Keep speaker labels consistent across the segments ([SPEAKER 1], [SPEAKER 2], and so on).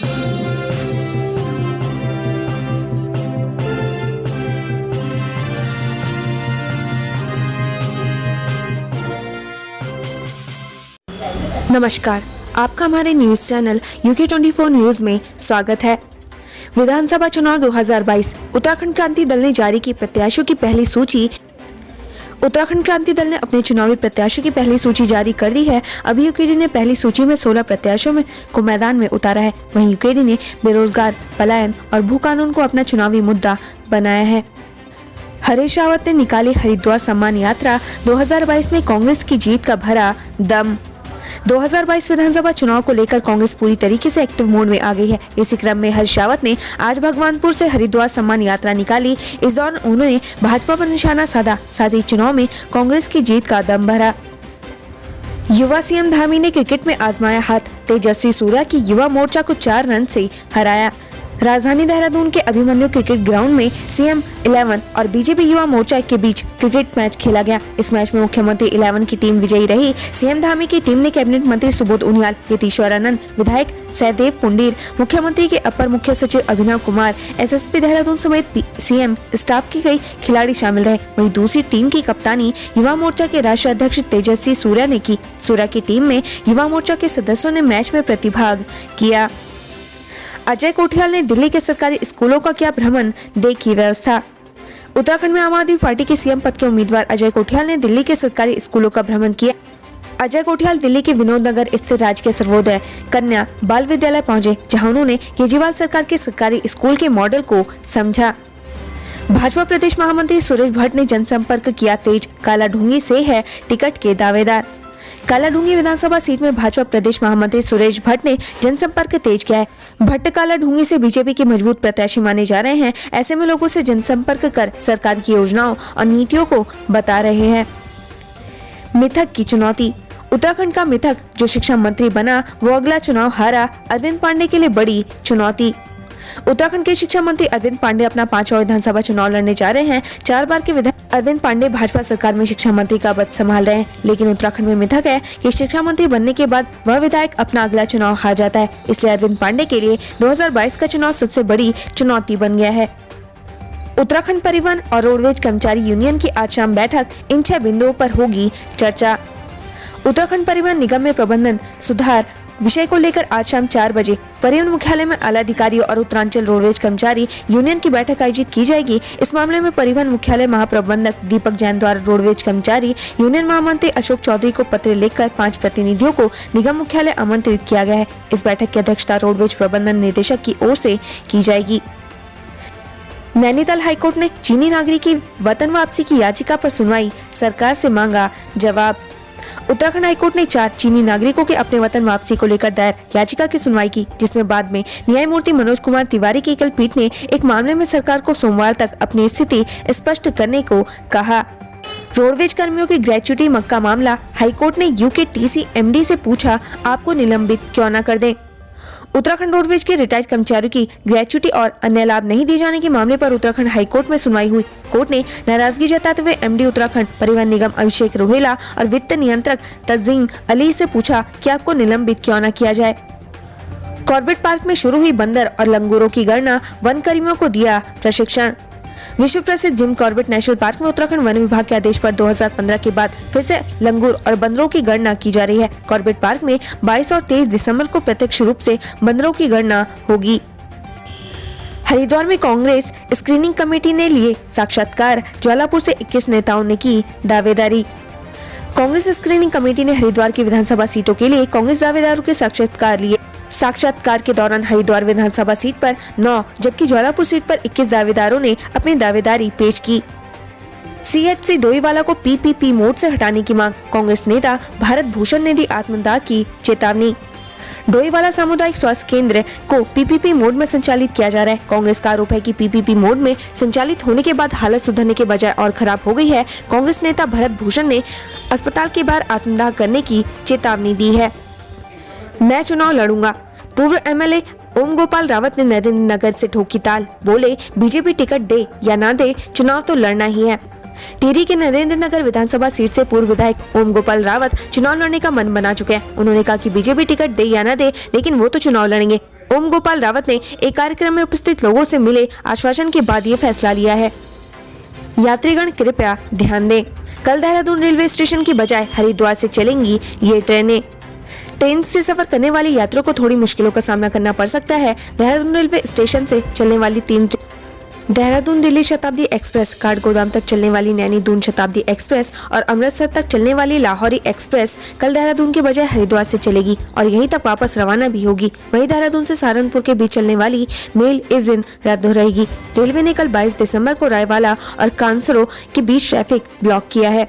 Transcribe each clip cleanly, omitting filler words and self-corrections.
[SPEAKER 1] नमस्कार, आपका हमारे न्यूज चैनल UK24 न्यूज में स्वागत है। विधानसभा चुनाव 2022 उत्तराखंड क्रांति दल ने जारी की प्रत्याशियों की पहली सूची। उत्तराखंड क्रांति दल ने अपने चुनावी प्रत्याशियों की पहली सूची जारी कर दी है। अभी यूकेडी ने पहली सूची में 16 प्रत्याशियों को मैदान में उतारा है। वहीं यूकेडी ने बेरोजगार, पलायन और भू कानून को अपना चुनावी मुद्दा बनाया है। हरीश रावत ने निकाली हरिद्वार सम्मान यात्रा। 2022 में कांग्रेस की जीत का भरा दम। 2022 विधानसभा चुनाव को लेकर कांग्रेस पूरी तरीके से एक्टिव मोड में आ गई है। इसी क्रम में हरीश रावत ने आज भगवानपुर से हरिद्वार सम्मान यात्रा निकाली। इस दौरान उन्होंने भाजपा पर निशाना साधा, साथ ही चुनाव में कांग्रेस की जीत का दम भरा। युवा सीएम धामी ने क्रिकेट में आजमाया हाथ। तेजस्वी सूर्या की युवा मोर्चा को 4 रन से हराया। राजधानी देहरादून के अभिमन्यु क्रिकेट ग्राउंड में CM 11 और बीजेपी युवा मोर्चा के बीच क्रिकेट मैच खेला गया। इस मैच में मुख्यमंत्री 11 की टीम विजयी रही। CM धामी की टीम ने कैबिनेट मंत्री सुबोध उनियाल, यतीश्वर आनंद, विधायक सहदेव पुंडीर, मुख्यमंत्री के अपर मुख्य सचिव अभिनव कुमार, SSP देहरादून समेत CM स्टाफ के कई खिलाड़ी शामिल रहे। वहीं दूसरी टीम की कप्तानी युवा मोर्चा के राष्ट्रीय अध्यक्ष तेजस्वी सूर्या ने की। सूर्या की टीम में युवा मोर्चा के सदस्यों ने मैच में प्रतिभाग किया। अजय कोठियाल ने दिल्ली के सरकारी स्कूलों का किया भ्रमण, देखी व्यवस्था। उत्तराखंड में आम आदमी पार्टी के CM पद के उम्मीदवार अजय कोठियाल ने दिल्ली के सरकारी स्कूलों का भ्रमण किया। अजय कोठियाल दिल्ली के विनोद नगर स्थित राजकीय सर्वोदय कन्या बाल विद्यालय पहुंचे, जहां उन्होंने केजरीवाल सरकार के सरकारी स्कूल के मॉडल को समझा। भाजपा प्रदेश महामंत्री सुरेश भट्ट ने जनसंपर्क किया तेज। कालाढूंगी से है टिकट के दावेदार। कालाढूंगी विधानसभा सीट में भाजपा प्रदेश महामंत्री सुरेश भट्ट ने जनसंपर्क तेज किया है। भट्ट कालाढूंगी से बीजेपी के मजबूत प्रत्याशी माने जा रहे हैं। ऐसे में लोगों से जनसंपर्क कर सरकार की योजनाओं और नीतियों को बता रहे हैं। मिथक की चुनौती। उत्तराखंड का मिथक जो शिक्षा मंत्री बना वो अगला चुनाव हारा, अरविंद पांडे के लिए बड़ी चुनौती। उत्तराखंड के शिक्षा मंत्री अरविंद पांडे अपना 5वां विधानसभा चुनाव लड़ने जा रहे हैं। 4 बार के विधायक अरविंद पांडे भाजपा सरकार में शिक्षा मंत्री का पद संभाल रहे हैं, लेकिन उत्तराखंड में मिथक है कि शिक्षा मंत्री बनने के बाद वह विधायक अपना अगला चुनाव हार जाता है। इसलिए अरविंद पांडे के लिए 2022 का चुनाव सबसे बड़ी चुनौती बन गया है। उत्तराखंड परिवहन और रोडवेज कर्मचारी यूनियन की आज शाम बैठक। इन 6 बिंदुओं पर होगी चर्चा। उत्तराखंड परिवहन निगम में प्रबंधन सुधार विषय को लेकर आज शाम 4 बजे परिवहन मुख्यालय में आला अधिकारियों और उत्तरांचल रोडवेज कर्मचारी यूनियन की बैठक आयोजित की जाएगी। इस मामले में परिवहन मुख्यालय महाप्रबंधक दीपक जैन द्वारा रोडवेज कर्मचारी यूनियन महामंत्री अशोक चौधरी को पत्र लिखकर 5 प्रतिनिधियों को निगम मुख्यालय आमंत्रित किया गया है। इस बैठक की अध्यक्षता रोडवेज प्रबंधन निदेशक की ओर से की जाएगी। नैनीताल हाईकोर्ट ने चीनी नागरिक की वतन वापसी की याचिका पर सुनवाई, सरकार से मांगा जवाब। उत्तराखंड हाईकोर्ट ने 4 चीनी नागरिकों के अपने वतन वापसी को लेकर दायर याचिका की सुनवाई की, जिसमें बाद में न्यायमूर्ति मनोज कुमार तिवारी की एकल पीठ ने एक मामले में सरकार को सोमवार तक अपनी स्थिति स्पष्ट करने को कहा। रोडवेज कर्मियों की ग्रेच्युटी मक्का मामला। हाईकोर्ट ने UKTC MD से पूछा, आपको निलंबित क्यों न कर दें। उत्तराखंड रोडवेज के रिटायर्ड कर्मचारियों की ग्रेच्युटी और अन्य लाभ नहीं दिए जाने के मामले पर उत्तराखंड हाईकोर्ट में सुनवाई हुई। कोर्ट ने नाराजगी जताते हुए MD उत्तराखंड परिवहन निगम अभिषेक रोहेला और वित्त नियंत्रक तजीम अली से पूछा कि आपको निलंबित क्यों न किया जाए। कॉर्बेट पार्क में शुरू हुई बंदर और लंगूरों की गणना, वन कर्मियों को दिया प्रशिक्षण। विश्व प्रसिद्ध जिम कॉर्बेट नेशनल पार्क में उत्तराखंड वन विभाग के आदेश पर 2015 के बाद फिर से लंगूर और बंदरों की गणना की जा रही है। कॉर्बेट पार्क में 22 और 23 दिसंबर को प्रत्यक्ष रूप से बंदरों की गणना होगी। हरिद्वार में कांग्रेस स्क्रीनिंग कमेटी ने लिए साक्षात्कार। ज्वालापुर से 21 नेताओं ने की दावेदारी। कांग्रेस स्क्रीनिंग कमेटी ने हरिद्वार की विधानसभा सीटों के लिए कांग्रेस दावेदारों के साक्षात्कार लिए। साक्षात्कार के दौरान हरिद्वार विधानसभा सीट पर 9 जबकि ज्वालापुर सीट पर 21 दावेदारों ने अपनी दावेदारी पेश की। CHC डोईवाला को PPP मोड से हटाने की मांग। कांग्रेस नेता भारत भूषण ने दी आत्मदाह की चेतावनी। डोईवाला सामुदायिक स्वास्थ्य केंद्र को PPP मोड में संचालित किया जा रहा है। कांग्रेस का आरोप है कि PPP मोड में संचालित होने के बाद हालत सुधरने के बजाय और खराब हो गई है। कांग्रेस नेता भरत भूषण ने अस्पताल के बाहर आत्मदाह करने की चेतावनी दी है। मैं चुनाव लड़ूंगा। पूर्व MLA ओम गोपाल रावत ने नरेंद्र नगर से ठोकी ताल। बोले, बीजेपी टिकट दे या ना दे, चुनाव तो लड़ना ही है। टिहरी के नरेंद्र नगर विधानसभा सीट से पूर्व विधायक ओम गोपाल रावत चुनाव लड़ने का मन बना चुके हैं। उन्होंने कहा कि बीजेपी टिकट दे या ना दे, लेकिन वो तो चुनाव लड़ेंगे। ओम गोपाल रावत ने एक कार्यक्रम में उपस्थित लोगों से मिले आश्वासन के बाद ये फैसला लिया है। यात्रीगण कृपया ध्यान दें, कल देहरादून रेलवे स्टेशन की बजाय हरिद्वार से चलेंगी ये ट्रेनें। ट्रेन से सफर करने वाले यात्रियों को थोड़ी मुश्किलों का सामना करना पड़ सकता है। देहरादून रेलवे स्टेशन से चलने वाली 3 देहरादून दिल्ली शताब्दी एक्सप्रेस, काठगोदाम तक चलने वाली नैनी दून शताब्दी एक्सप्रेस और अमृतसर तक चलने वाली लाहौरी एक्सप्रेस कल देहरादून के बजाय हरिद्वार से चलेगी और यहीं तक वापस रवाना भी होगी। वहीं देहरादून से सहारनपुर के बीच चलने वाली मेल इस दिन रद्द रहेगी। रेलवे ने कल 22 दिसंबर को रायवाला और कांसरो के बीच ट्रैफिक ब्लॉक किया है।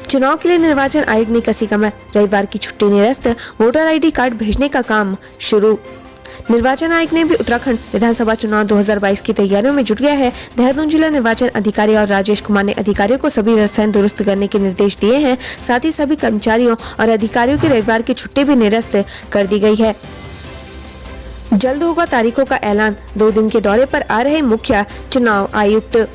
[SPEAKER 1] चुनाव के लिए निर्वाचन आयोग ने कसी कमर, रविवार की छुट्टी निरस्त, वोटर ID कार्ड भेजने का काम शुरू। निर्वाचन आयोग ने भी उत्तराखंड विधानसभा चुनाव 2022 की तैयारियों में जुट गया है। देहरादून जिला निर्वाचन अधिकारी और राजेश कुमार ने अधिकारियों को सभी व्यवस्थाएं दुरुस्त करने के निर्देश दिए हैं। साथ ही सभी कर्मचारियों और अधिकारियों की रविवार की छुट्टी भी निरस्त कर दी गई है। जल्द होगा तारीखों का ऐलान, 2 दिन के दौरे पर आ रहे मुख्य चुनाव आयुक्त।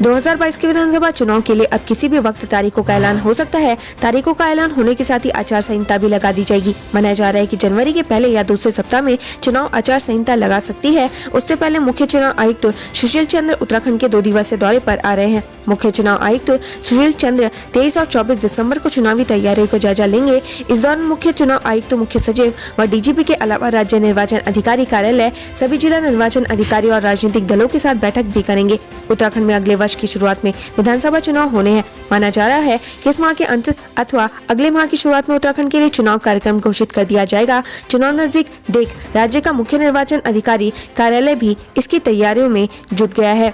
[SPEAKER 1] 2022 के विधानसभा चुनाव के लिए अब किसी भी वक्त तारीखों का ऐलान हो सकता है। तारीखों का ऐलान होने के साथ ही आचार संहिता भी लगा दी जाएगी। मनाया जा रहा है कि जनवरी के पहले या दूसरे सप्ताह में चुनाव आचार संहिता लगा सकती है। उससे पहले मुख्य चुनाव आयुक्त सुशील चंद्र उत्तराखंड के 2 दिवसीय दौरे पर आ रहे हैं। मुख्य चुनाव आयुक्त सुशील चंद्र 23 और 24 दिसंबर को चुनावी तैयारियों का जायजा लेंगे। इस दौरान मुख्य चुनाव आयुक्त, मुख्य सचिव व DGP के अलावा राज्य निर्वाचन अधिकारी कार्यालय, सभी जिला निर्वाचन अधिकारी और राजनीतिक दलों के साथ बैठक भी करेंगे। उत्तराखंड में अगले वर्ष की शुरुआत में विधानसभा चुनाव होने हैं। माना जा रहा है कि इस माह के अंत अथवा अगले माह की शुरुआत में उत्तराखंड के लिए चुनाव कार्यक्रम घोषित कर दिया जाएगा। चुनाव नजदीक देख राज्य का मुख्य निर्वाचन अधिकारी कार्यालय भी इसकी तैयारियों में जुट गया है।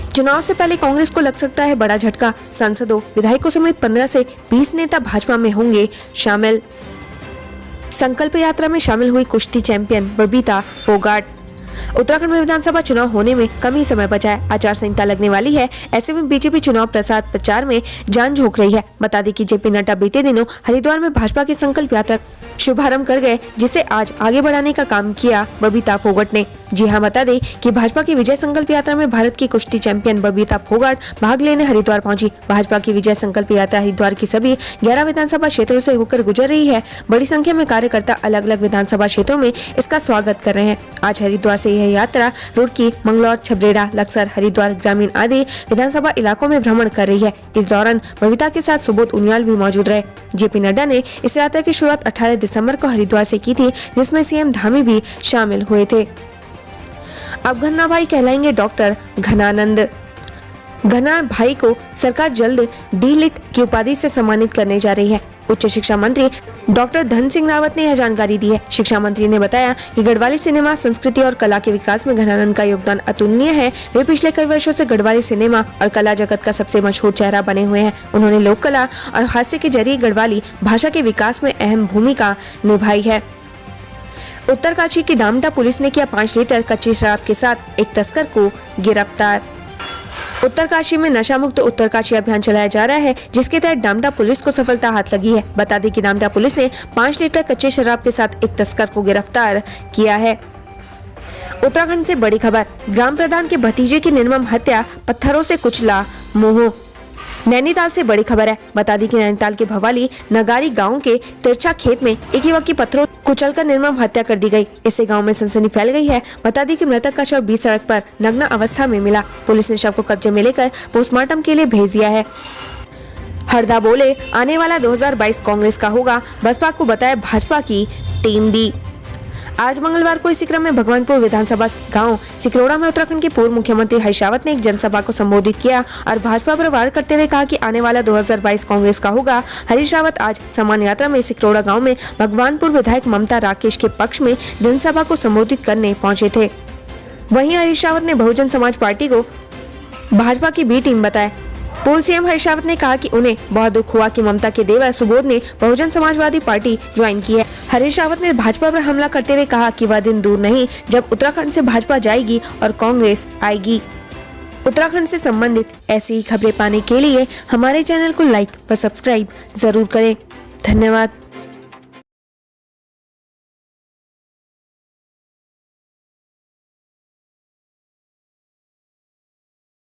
[SPEAKER 1] चुनाव से पहले कांग्रेस को लग सकता है बड़ा झटका। सांसदों, विधायकों समेत 15 से 20 नेता भाजपा में होंगे शामिल। संकल्प यात्रा में शामिल हुई कुश्ती चैंपियन बबीता फोगाट। उत्तराखंड में विधानसभा चुनाव होने में कम ही समय बचा है। आचार संहिता लगने वाली है। ऐसे में बीजेपी चुनाव प्रचार में जान झोंक रही है। बता दें कि JP नड्डा बीते दिनों हरिद्वार में भाजपा की संकल्प यात्रा शुभारंभ कर गए, जिसे आज आगे बढ़ाने का काम किया बबीता फोगाट ने। जी हां, बता दें कि भाजपा की विजय संकल्प यात्रा में भारत की कुश्ती चैंपियन बबीता फोगाट भाग लेने हरिद्वार पहुंची। भाजपा की विजय संकल्प यात्रा हरिद्वार की सभी 11 विधानसभा क्षेत्रों से होकर गुजर रही है। बड़ी संख्या में कार्यकर्ता अलग अलग विधानसभा क्षेत्रों में इसका स्वागत कर रहे हैं। आज हरिद्वार से यह यात्रा रुड़की, मंगलौर, छबरेड़ा, लक्सर, हरिद्वार ग्रामीण आदि विधानसभा इलाकों में भ्रमण कर रही है। इस दौरान बबीता के साथ सुबोध उनियाल भी मौजूद रहे। JP नड्डा ने इस यात्रा की शुरुआत 18 दिसंबर को हरिद्वार से की थी, जिसमें CM धामी भी शामिल हुए थे। अब घन्ना भाई कहलाएंगे डॉक्टर घनानंद। घना भाई को सरकार जल्द D.Litt की उपाधि से सम्मानित करने जा रही है। उच्च शिक्षा मंत्री डॉक्टर धन सिंह रावत ने यह जानकारी दी है। शिक्षा मंत्री ने बताया कि गढ़वाली सिनेमा, संस्कृति और कला के विकास में घनानंद का योगदान अतुलनीय है। वे पिछले कई वर्षों से गढ़वाली सिनेमा और कला जगत का सबसे मशहूर चेहरा बने हुए हैं। उन्होंने लोक कला और हास्य के जरिए गढ़वाली भाषा के विकास में अहम भूमिका निभाई है। उत्तरकाशी की डामटा पुलिस ने किया 5 लीटर कच्ची शराब के साथ एक तस्कर को गिरफ्तार। उत्तरकाशी में नशा मुक्त उत्तरकाशी अभियान चलाया जा रहा है, जिसके तहत डामटा पुलिस को सफलता हाथ लगी है। बता दें कि डामटा पुलिस ने 5 लीटर कच्चे शराब के साथ एक तस्कर को गिरफ्तार किया है। उत्तराखंड से बड़ी खबर, ग्राम प्रधान के भतीजे की निर्मम हत्या, पत्थरों से कुचला मोह। नैनीताल से बड़ी खबर है। बता दी कि नैनीताल के भवाली नगारी गांव के तिरछा खेत में एक युवक की पत्थरों कुचलकर निर्मम हत्या कर दी गई। इससे गांव में सनसनी फैल गई है। बता दी कि मृतक का शव बीच सड़क पर नग्न अवस्था में मिला। पुलिस ने शव को कब्जे में लेकर पोस्टमार्टम के लिए भेज दिया है। हरदा बोले, आने वाला 2022 कांग्रेस का होगा, बसपा को बताया भाजपा की टीम बी। आज मंगलवार को इसी क्रम में भगवानपुर विधानसभा गांव सिकरोड़ा में उत्तराखंड के पूर्व मुख्यमंत्री हरीश रावत ने एक जनसभा को संबोधित किया और भाजपा पर वार करते हुए कहा कि आने वाला 2022 कांग्रेस का होगा। हरीश रावत आज सम्मान यात्रा में सिकरोड़ा गांव में भगवानपुर विधायक ममता राकेश के पक्ष में जनसभा को संबोधित करने पहुंचे थे। वहीं हरीश रावत ने बहुजन समाज पार्टी को भाजपा की बी टीम बताया। पूर्व CM हरीश रावत ने कहा कि उन्हें बहुत दुख हुआ कि ममता के देवर सुबोध ने बहुजन समाजवादी पार्टी ज्वाइन की है। हरीश रावत ने भाजपा पर हमला करते हुए कहा कि वह दिन दूर नहीं जब उत्तराखंड से भाजपा जाएगी और कांग्रेस आएगी। उत्तराखंड से संबंधित ऐसी ही खबरें पाने के लिए हमारे चैनल को लाइक व सब्सक्राइब जरूर करें। धन्यवाद।